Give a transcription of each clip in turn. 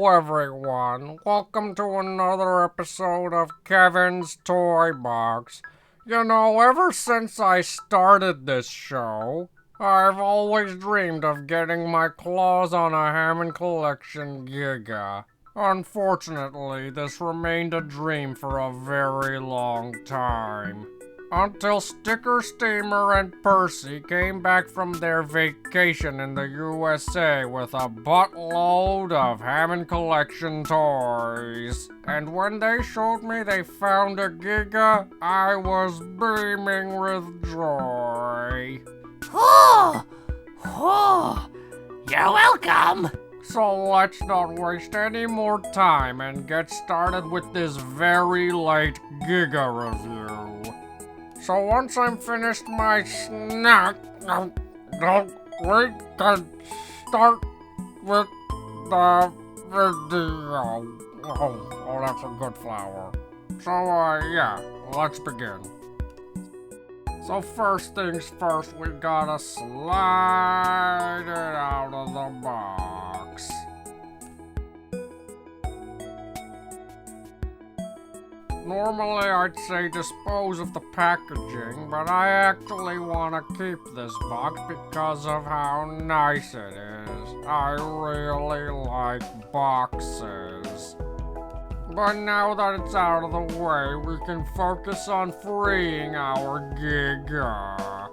Hello everyone, welcome to another episode of Kevin's Toy Box. You know, ever since I started this show, I've always dreamed of getting my claws on a Hammond Collection Giga. Unfortunately, this remained a dream for a very long time. Until Sticker Steamer and Percy came back from their vacation in the USA with a buttload of Hammond Collection toys. And when they showed me they found a Giga, I was beaming with joy. You're welcome! So let's not waste any more time and get started with this very late Giga review. So once I'm finished my snack, we can start with the video. Oh, that's a good flower. So, yeah, let's begin. So first things first, we gotta slide it out of the box. Normally I'd say dispose of the packaging, but I actually want to keep this box because of how nice it is. I really like boxes. But now that it's out of the way, we can focus on freeing our Giga.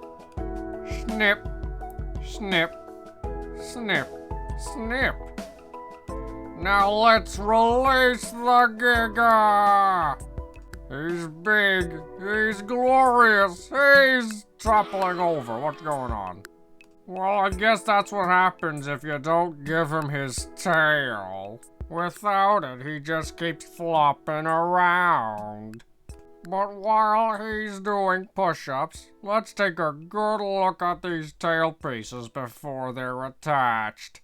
Snip, snip, snip, snip. Now let's release the Giga! He's big, he's glorious, he's toppling over. What's going on? Well, I guess that's what happens if you don't give him his tail. Without it, he just keeps flopping around. But while he's doing push-ups, let's take a good look at these tail pieces before they're attached.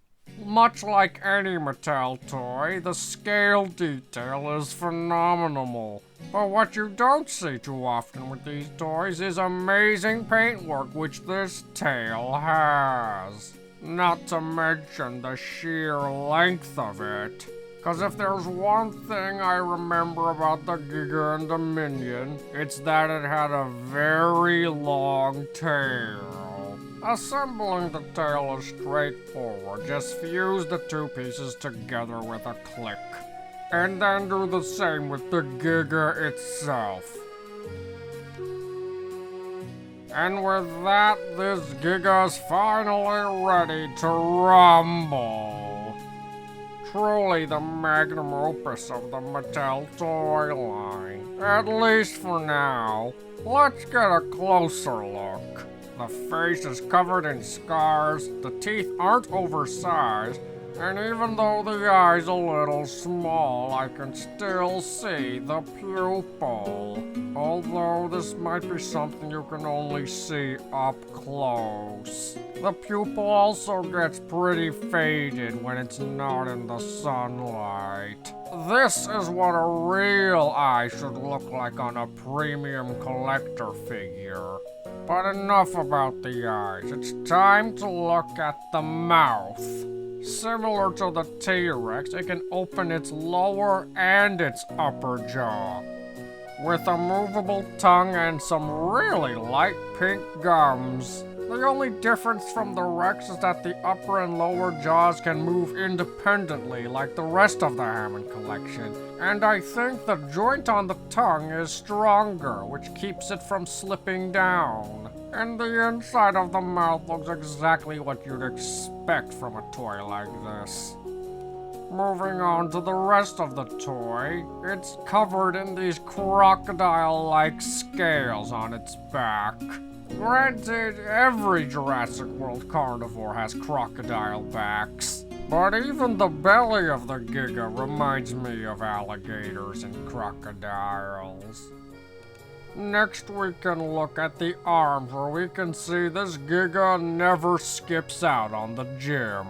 Much like any Mattel toy, the scale detail is phenomenal. But what you don't see too often with these toys is amazing paintwork which this tail has. Not to mention the sheer length of it. Cause if there's one thing I remember about the Giga and the Minion, it's that it had a very long tail. Assembling the tail is straightforward, just fuse the two pieces together with a click. And then do the same with the Giga itself. And with that, this Giga's finally ready to rumble. Truly the magnum opus of the Mattel toy line. At least for now. Let's get a closer look. The face is covered in scars, the teeth aren't oversized, and even though the eye's a little small, I can still see the pupil. Although this might be something you can only see up close. The pupil also gets pretty faded when it's not in the sunlight. This is what a real eye should look like on a premium collector figure. But enough about the eyes, it's time to look at the mouth. Similar to the T-Rex, it can open its lower and its upper jaw. With a movable tongue and some really light pink gums. The only difference from the Rex is that the upper and lower jaws can move independently like the rest of the Hammond collection. And I think the joint on the tongue is stronger, which keeps it from slipping down. And the inside of the mouth looks exactly what you'd expect from a toy like this. Moving on to the rest of the toy, it's covered in these crocodile-like scales on its back. Granted, every Jurassic World carnivore has crocodile backs, but even the belly of the Giga reminds me of alligators and crocodiles. Next we can look at the arms where we can see this Giga never skips out on the gym,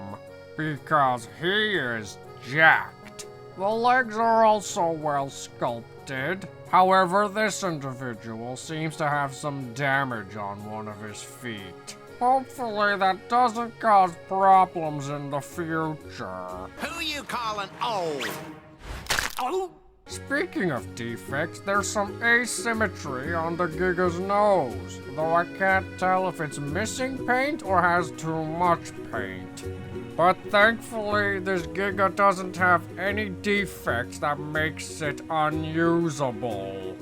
because he is jacked. The legs are also well sculpted. However, this individual seems to have some damage on one of his feet. Hopefully that doesn't cause problems in the future. Who you calling old? Oh! Speaking of defects, there's some asymmetry on the Giga's nose, though I can't tell if it's missing paint or has too much paint. But thankfully, this Giga doesn't have any defects that makes it unusable.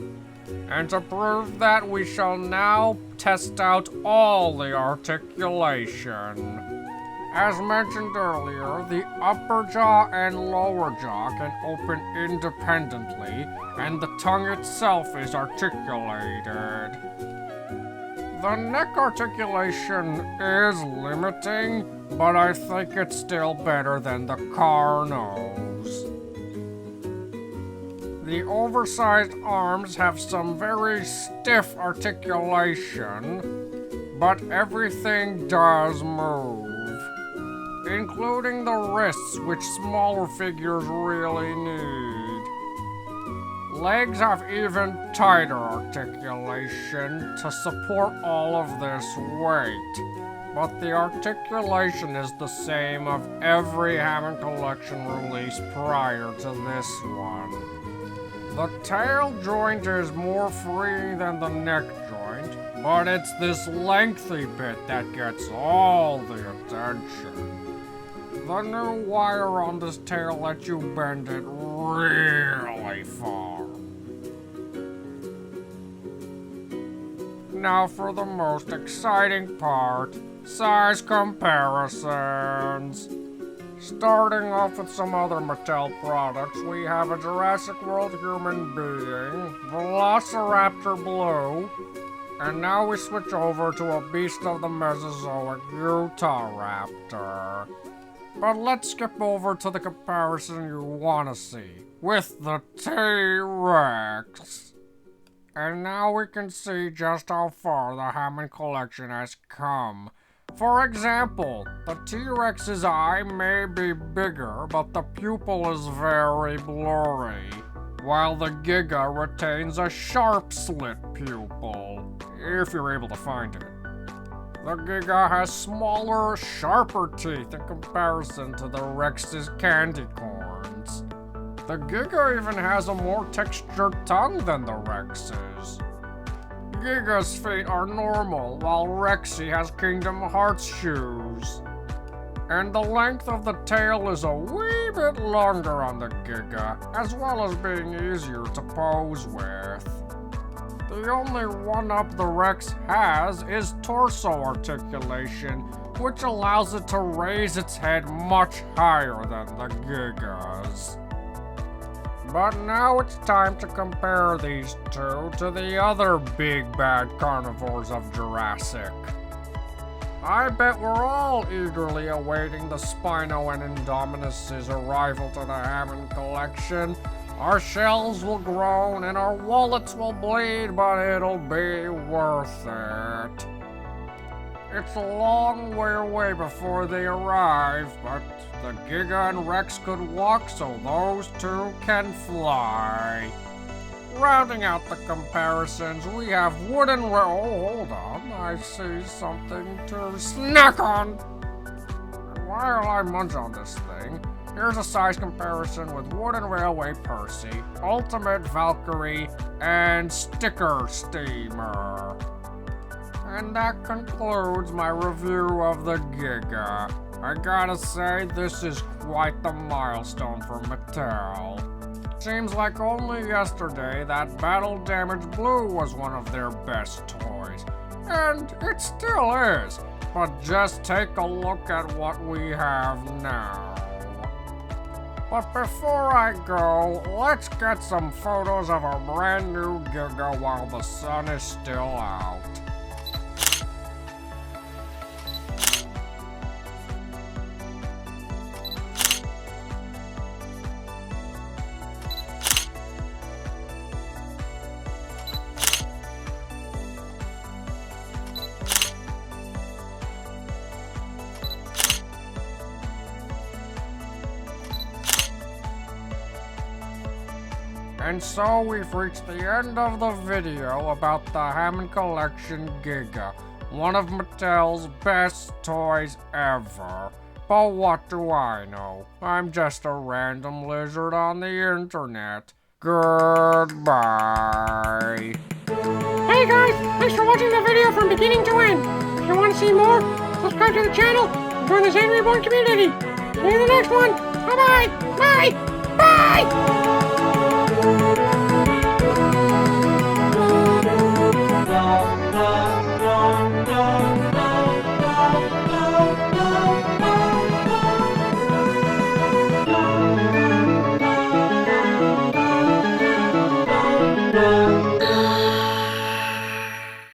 And to prove that, we shall now test out all the articulation. As mentioned earlier, the upper jaw and lower jaw can open independently, and the tongue itself is articulated. The neck articulation is limiting, but I think it's still better than the car nose. The oversized arms have some very stiff articulation, but everything does move, including the wrists, which smaller figures really need. Legs have even tighter articulation to support all of this weight, but the articulation is the same of every Hammond Collection release prior to this one. The tail joint is more free than the neck joint, but it's this lengthy bit that gets all the attention. The new wire on this tail lets you bend it really far. Now for the most exciting part, size comparisons. Starting off with some other Mattel products, we have a Jurassic World human being, Velociraptor Blue, and now we switch over to a beast of the Mesozoic, Utahraptor. But let's skip over to the comparison you want to see, with the T-Rex. And now we can see just how far the Hammond Collection has come. For example, the T-Rex's eye may be bigger, but the pupil is very blurry, while the Giga retains a sharp slit pupil, if you're able to find it. The Giga has smaller, sharper teeth in comparison to the Rex's candy corns. The Giga even has a more textured tongue than the Rex's. Giga's feet are normal, while Rexy has Kingdom Hearts shoes. And the length of the tail is a wee bit longer on the Giga, as well as being easier to pose with. The only one-up the Rex has is torso articulation, which allows it to raise its head much higher than the Giga's. But now it's time to compare these two to the other big bad carnivores of Jurassic. I bet we're all eagerly awaiting the Spino and Indominus's arrival to the Hammond Collection. Our shells will groan and our wallets will bleed, but it'll be worth it. It's a long way away before they arrive, but the Giga and Rex could walk, so those two can fly. Rounding out the comparisons, we have wooden hold on, I see something to snack on. And while I munch on this thing, here's a size comparison with Wooden Railway Percy, Ultimate Valkyrie, and Sticker Steamer. And that concludes my review of the Giga. I gotta say, this is quite the milestone for Mattel. Seems like only yesterday that Battle Damaged Blue was one of their best toys. And it still is. But just take a look at what we have now. But before I go, let's get some photos of our brand new Giga while the sun is still out. And so we've reached the end of the video about the Hammond Collection Giga. one of Mattel's best toys ever. But what do I know? I'm just a random lizard on the internet. Goodbye. Hey guys, thanks for watching the video from beginning to end. If you want to see more, subscribe to the channel and join the Zainreborn community. See you in the next one. Bye-bye. Bye. Bye.